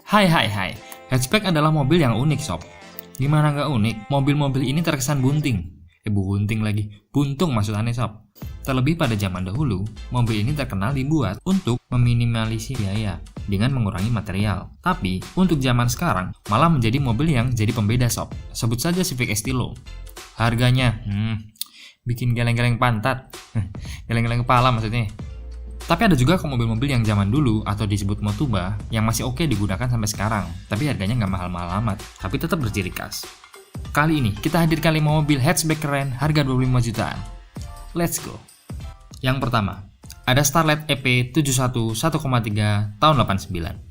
Hai. Hatchback adalah mobil yang unik, sob. Gimana nggak unik? Mobil-mobil ini terkesan bunting. Buntung maksudnya, sob. Terlebih pada zaman dahulu, mobil ini terkenal dibuat untuk meminimalisir biaya dengan mengurangi material. Tapi, untuk zaman sekarang, malah menjadi mobil yang jadi pembeda, sob. Sebut saja Civic Estilo. Harganya, bikin geleng-geleng pantat. Geleng-geleng kepala maksudnya. Tapi ada juga mobil-mobil yang zaman dulu atau disebut Motuba yang masih oke digunakan sampai sekarang, tapi harganya nggak mahal-mahal amat, tapi tetap berciri khas. Kali ini kita hadirkan 5 mobil hatchback keren harga 25 jutaan. Let's go. Yang pertama, ada Starlet EP 71 1,3 tahun 89.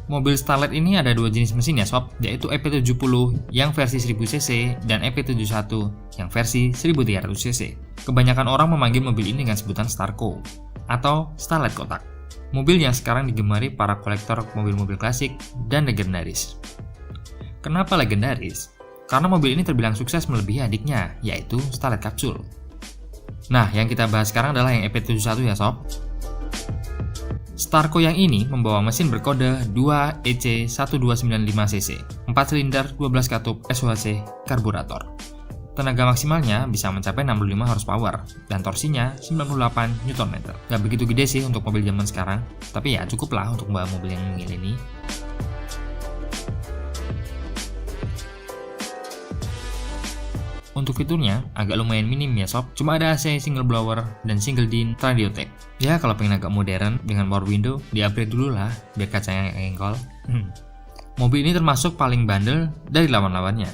Mobil Starlet ini ada dua jenis mesin ya sob, yaitu EP70 yang versi 1000cc dan EP71 yang versi 1300cc. Kebanyakan orang memanggil mobil ini dengan sebutan Starco atau Starlet kotak. Mobil yang sekarang digemari para kolektor mobil-mobil klasik dan legendaris. Kenapa legendaris? Karena mobil ini terbilang sukses melebihi adiknya, yaitu Starlet Capsule. Nah, yang kita bahas sekarang adalah yang EP71 ya sob. Starco yang ini membawa mesin berkode 2EC1295cc, 4 silinder 12 katup SOHC karburator. Tenaga maksimalnya bisa mencapai 65 horsepower dan torsinya 98 Nm. Gak begitu gede sih untuk mobil zaman sekarang, tapi ya cukup lah untuk membawa mobil yang mungil ini. Untuk fiturnya agak lumayan minim ya sob, cuma ada AC single blower dan single din Tradiotech. Ya kalau pengen agak modern dengan power window, di-upgrade dulu lah biar kacanya engkol. Mobil ini termasuk paling bandel dari lawan-lawannya,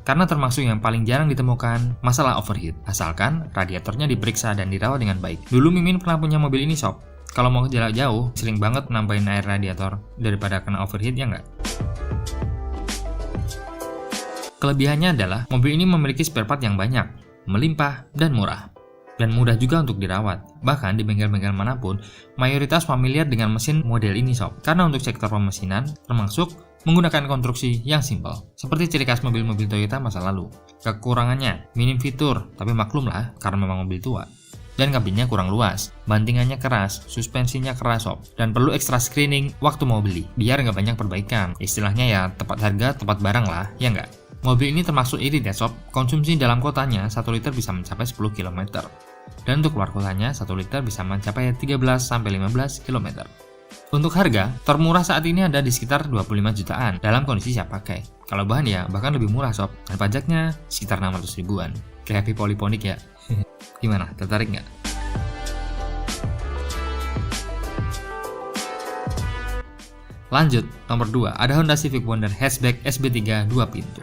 karena termasuk yang paling jarang ditemukan masalah overheat, asalkan radiatornya diperiksa dan dirawat dengan baik. Dulu Mimin pernah punya mobil ini sob, kalau mau jalan jauh sering banget nambahin air radiator daripada kena overheat ya nggak? Kelebihannya adalah mobil ini memiliki spare part yang banyak, melimpah, dan murah. Dan mudah juga untuk dirawat. Bahkan di bengkel-bengkel manapun, mayoritas familiar dengan mesin model ini sob. Karena untuk sektor pemesinan, termasuk menggunakan konstruksi yang simpel. Seperti ciri khas mobil-mobil Toyota masa lalu. Kekurangannya, minim fitur, tapi maklum lah karena memang mobil tua. Dan kabinnya kurang luas, bantingannya keras, suspensinya keras sob, dan perlu extra screening waktu mau beli, biar nggak banyak perbaikan. Istilahnya ya tepat harga, tepat barang lah, ya nggak? Mobil ini termasuk irit ya sob, konsumsi dalam kotanya 1 liter bisa mencapai 10 km. Dan untuk luar kotanya 1 liter bisa mencapai 13-15 km. Untuk harga, termurah saat ini ada di sekitar 25 jutaan dalam kondisi siap pakai. Kalau bahan ya bahkan lebih murah sob, dan pajaknya sekitar 600 ribuan. Kayak happy polyphonic ya. Gimana, tertarik nggak? Lanjut, nomor 2, ada Honda Civic Wonder Hatchback SB3 2 pintu.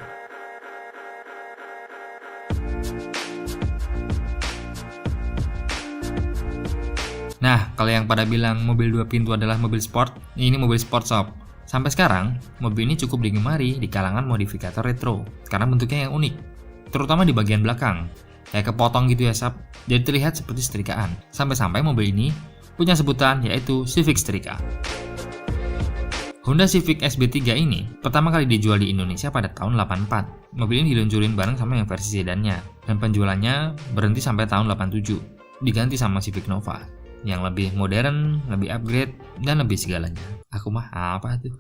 Nah, kalau yang pada bilang mobil 2 pintu adalah mobil sport, ini mobil sport sob. Sampai sekarang, mobil ini cukup digemari di kalangan modifikator retro, karena bentuknya yang unik, terutama di bagian belakang. Kayak kepotong gitu ya sob, jadi terlihat seperti setrikaan. Sampai-sampai mobil ini punya sebutan yaitu Civic Setrika. Honda Civic SB3 ini pertama kali dijual di Indonesia pada tahun 84. Mobil ini diluncurin bareng sama yang versi sedannya, dan penjualannya berhenti sampai tahun 87, diganti sama Civic Nova yang lebih modern, lebih upgrade, dan lebih segalanya. Aku mah apa tuh?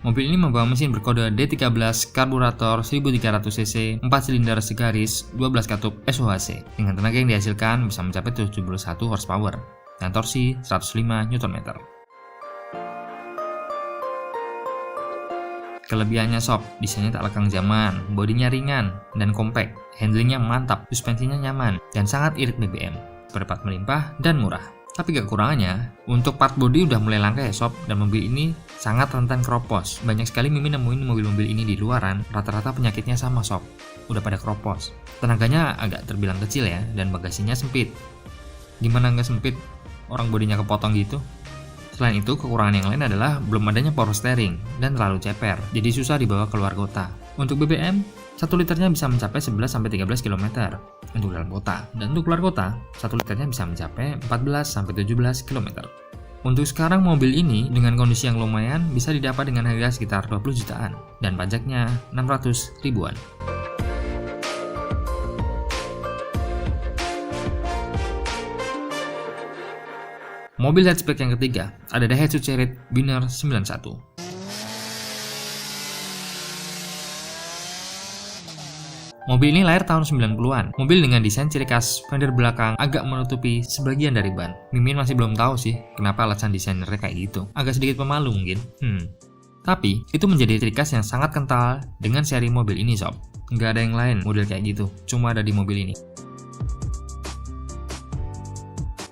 Mobil ini membawa mesin berkode D13 karburator 1300cc, 4 silinder segaris, 12 katup SOHC, dengan tenaga yang dihasilkan bisa mencapai 71 horsepower, dan torsi 105 Nm. Kelebihannya sob, desainnya tak lekang zaman, bodinya ringan dan compact, handlingnya mantap, suspensinya nyaman, dan sangat irit BBM, berpat melimpah dan murah. Tapi kekurangannya, untuk part bodi udah mulai langka ya sob, dan mobil ini sangat rentan keropos. Banyak sekali Mimin nemuin mobil-mobil ini di luaran, rata-rata penyakitnya sama sob, udah pada keropos. Tenaganya agak terbilang kecil ya, dan bagasinya sempit. Gimana nggak sempit? Orang bodinya kepotong gitu. Selain itu, kekurangan yang lain adalah belum adanya power steering dan terlalu ceper, jadi susah dibawa keluar kota. Untuk BBM, 1 liternya bisa mencapai 11-13 km untuk dalam kota. Dan untuk luar kota, 1 liternya bisa mencapai 14-17 km. Untuk sekarang mobil ini dengan kondisi yang lumayan bisa didapat dengan harga sekitar 20 jutaan dan pajaknya 600 ribuan. Mobil hatchback yang ketiga ada Daihatsu Chery Winner 91. Mobil ini lahir tahun 90-an. Mobil dengan desain ciri khas fender belakang agak menutupi sebagian dari ban. Mimin masih belum tahu sih kenapa alasan desainernya kayak gitu. Agak sedikit pemalu mungkin. Tapi itu menjadi ciri khas yang sangat kental dengan seri mobil ini sob. Nggak ada yang lain model kayak gitu, cuma ada di mobil ini.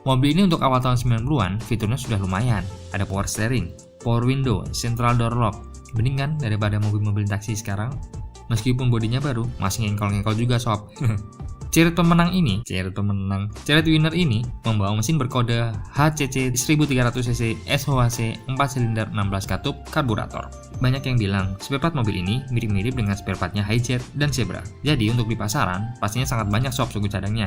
Mobil ini untuk awal tahun 90-an fiturnya sudah lumayan. Ada power steering, power window, central door lock. Mending kan daripada mobil-mobil taksi sekarang. Meskipun bodinya baru, masih ngengkol-ngengkol juga sob. Chery Winner ini membawa mesin berkode HCC 1300cc SOHC 4 silinder 16 katup karburator. Banyak yang bilang spare part mobil ini mirip-mirip dengan spare partnya Hijet dan Zebra. Jadi untuk di pasaran pastinya sangat banyak sob suku cadangnya.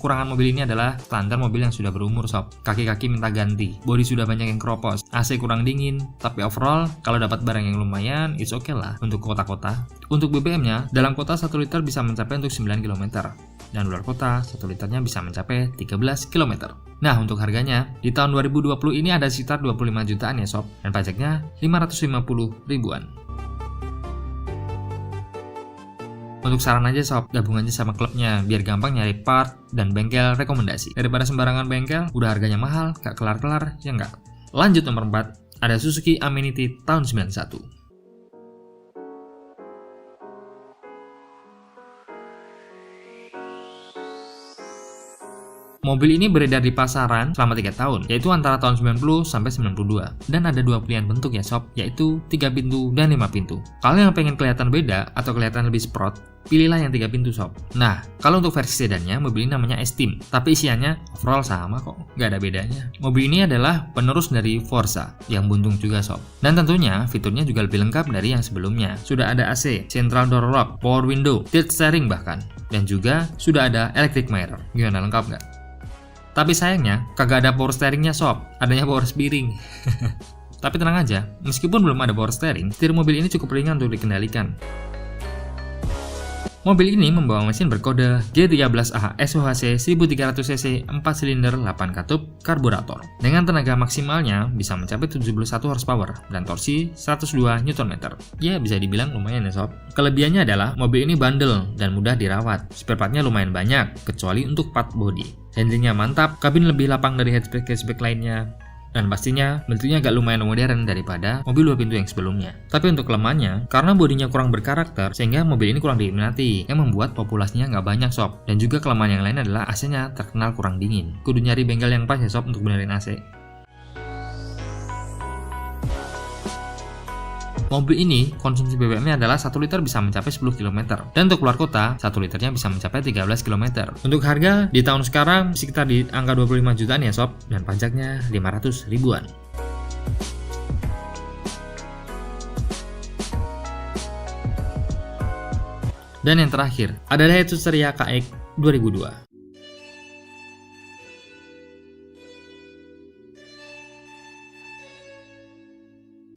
Kekurangan mobil ini adalah standar mobil yang sudah berumur sob. Kaki-kaki minta ganti, bodi sudah banyak yang keropos, AC kurang dingin. Tapi overall, kalau dapat barang yang lumayan, it's okay lah untuk kota-kota. Untuk BBM-nya, dalam kota 1 liter bisa mencapai untuk 9 km. Dan luar kota, 1 liternya bisa mencapai 13 km. Nah, untuk harganya, di tahun 2020 ini ada sekitar 25 jutaan ya sob. Dan pajaknya 550 ribuan. Untuk saran aja sob, gabung aja sama klubnya biar gampang nyari part dan bengkel rekomendasi. Daripada sembarangan bengkel, udah harganya mahal, gak kelar-kelar, ya enggak. Lanjut nomor 4, ada Suzuki Amenity tahun 91. Mobil ini beredar di pasaran selama 3 tahun, yaitu antara tahun 90 sampai 92. Dan ada 2 pilihan bentuk ya sob, yaitu 3 pintu dan 5 pintu. Kalau yang pengen kelihatan beda atau kelihatan lebih sprot, pilihlah yang 3 pintu sob. Nah, kalau untuk versi sedannya, mobil ini namanya S-Team, tapi isiannya overall sama kok, nggak ada bedanya. Mobil ini adalah penerus dari Forza, yang buntung juga sob. Dan tentunya, fiturnya juga lebih lengkap dari yang sebelumnya. Sudah ada AC, central door lock, power window, tilt steering bahkan. Dan juga sudah ada electric mirror. Gimana, lengkap nggak? Tapi sayangnya, kagak ada power steeringnya sob, adanya power steering. Tapi tenang aja, meskipun belum ada power steering, setir mobil ini cukup ringan untuk dikendalikan. Mobil ini membawa mesin berkode G13A SOHC 1300cc 4 silinder 8 katup karburator. Dengan tenaga maksimalnya bisa mencapai 71 horsepower dan torsi 102 Nm. Ya bisa dibilang lumayan ya sob. Kelebihannya adalah mobil ini bandel dan mudah dirawat. Spare partnya lumayan banyak, kecuali untuk part body. Handlingnya mantap, kabin lebih lapang dari hatchback lainnya. Dan pastinya bentuknya agak lumayan modern daripada mobil 2 pintu yang sebelumnya. Tapi untuk kelemahannya, karena bodinya kurang berkarakter, sehingga mobil ini kurang diminati, yang membuat populasinya nggak banyak sob. Dan juga kelemahan yang lain adalah AC-nya terkenal kurang dingin. Kudu nyari bengkel yang pas ya sob untuk benerin AC. Mobil ini konsumsi BBM-nya adalah 1 liter bisa mencapai 10 km. Dan untuk keluar kota, 1 liternya bisa mencapai 13 km. Untuk harga di tahun sekarang sekitar di angka 25 jutaan ya sob, dan pajaknya 500 ribuan. Dan yang terakhir, ada Daihatsu Xperia KX 2002.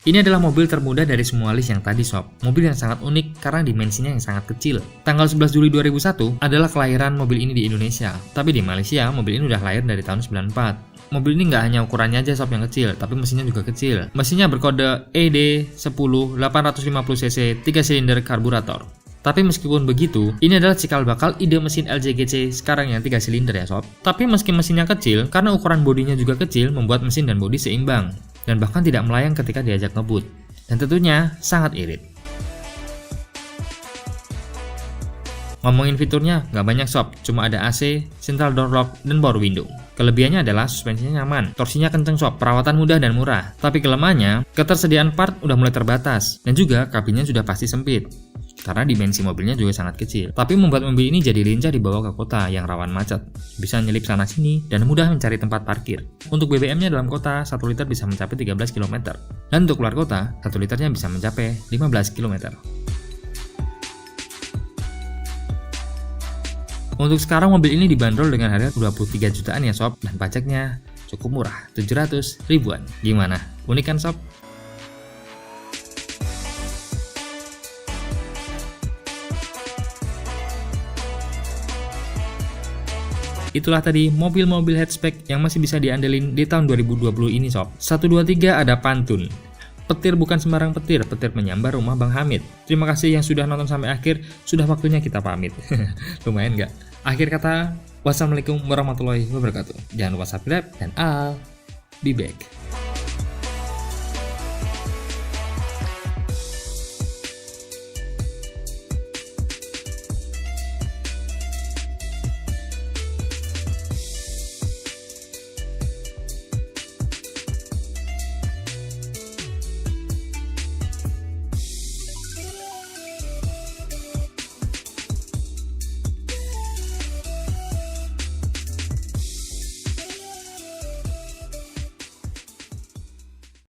Ini adalah mobil termuda dari semua list yang tadi sob. Mobil yang sangat unik karena dimensinya yang sangat kecil. Tanggal 11 Juli 2001 adalah kelahiran mobil ini di Indonesia. Tapi di Malaysia, mobil ini udah lahir dari tahun 94. Mobil ini nggak hanya ukurannya aja sob yang kecil, tapi mesinnya juga kecil. Mesinnya berkode ED10 850cc 3 silinder karburator. Tapi meskipun begitu, ini adalah cikal bakal ide mesin LJGC sekarang yang 3 silinder ya sob. Tapi meski mesinnya kecil, karena ukuran bodinya juga kecil, membuat mesin dan bodi seimbang. Dan bahkan tidak melayang ketika diajak ngebut. Dan tentunya sangat irit. Ngomongin fiturnya, nggak banyak sob, cuma ada AC, central door lock, dan power window. Kelebihannya adalah suspensinya nyaman, torsinya kenceng sob, perawatan mudah dan murah. Tapi kelemahannya, ketersediaan part udah mulai terbatas, dan juga kabinnya sudah pasti sempit. karena dimensi mobilnya juga sangat kecil. Tapi membuat mobil ini jadi lincah dibawa ke kota yang rawan macet. Bisa nyelip sana sini dan mudah mencari tempat parkir. Untuk BBM-nya dalam kota, 1 liter bisa mencapai 13 km. Dan untuk luar kota, 1 liternya bisa mencapai 15 km. Untuk sekarang mobil ini dibanderol dengan harga 23 jutaan ya sob, dan pajaknya cukup murah, 700 ribuan. Gimana? Unik kan sob? Itulah tadi mobil-mobil hatchback yang masih bisa diandelin di tahun 2020 ini sob. 1, 2, 3 ada pantun. Petir bukan sembarang petir, petir menyambar rumah Bang Hamid. Terima kasih yang sudah nonton sampai akhir, sudah waktunya kita pamit. Lumayan nggak? Akhir kata, wassalamualaikum warahmatullahi wabarakatuh. Jangan lupa subscribe dan I'll be back.